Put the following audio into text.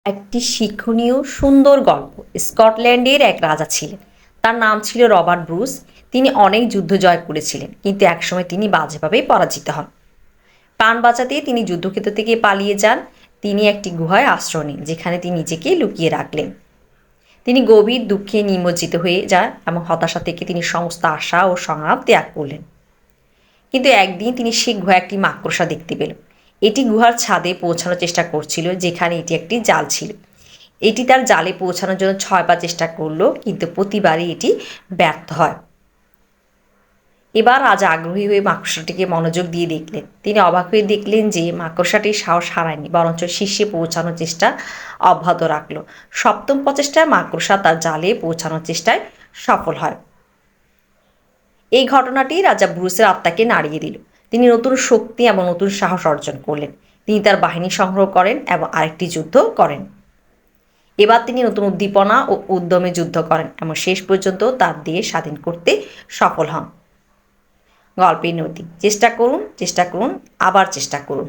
একটি শিক্ষণীয় সুন্দর গল্প। স্কটল্যান্ডের এক রাজা ছিলেন। তার নাম ছিল রবার্ট ব্রুস। তিনি অনেক যুদ্ধ জয় করেছিলেন, কিন্তু একসময় তিনি বাজেভাবে পরাজিত হন। প্রাণ বাঁচাতে তিনি যুদ্ধক্ষেত্র থেকে পালিয়ে যান। তিনি একটি গুহায় আশ্রয় নেন, যেখানে তিনি নিজেকে লুকিয়ে রাখলেন। তিনি গভীর দুঃখে নিমজ্জিত হয়ে যান এবং হতাশা থেকে তিনি সমস্ত আশা ও সংগ্রাম ত্যাগ করলেন। কিন্তু একদিন তিনি সেই গুহায় একটি মাকড়সা দেখতে পেল। এটি গুহার ছাদে পৌঁছানোর চেষ্টা করছিল, যেখানে এটি একটি জাল ছিল। এটি তার জালে পৌঁছানোর জন্য ৬ বার চেষ্টা করল, কিন্তু প্রতিবারই এটি ব্যর্থ হয়। এবার রাজা আগ্রহী হয়ে মাকড়সাটিকে মনোযোগ দিয়ে দেখলেন। তিনি অবাক হয়ে দেখলেন যে মাকড়সাটির সাহস হারায়নি, বরঞ্চ শীর্ষে পৌঁছানোর চেষ্টা অব্যাহত রাখল। সপ্তম প্রচেষ্টায় মাকড়সা তার জালে পৌঁছানোর চেষ্টায় সফল হয়। এই ঘটনাটি রাজা ব্রুসের আত্মাকে নাড়িয়ে দিল। তিনি নতুন শক্তি এবং নতুন সাহস অর্জন করলেন। তিনি তার বাহিনী সংগ্রহ করেন এবং আরেকটি যুদ্ধ করেন। এবার তিনি নতুন উদ্দীপনা ও উদ্যমে যুদ্ধ করেন এবং শেষ পর্যন্ত তার দেশ স্বাধীন করতে সফল হন। গল্পের নতি: চেষ্টা করুন, চেষ্টা করুন, আবার চেষ্টা করুন।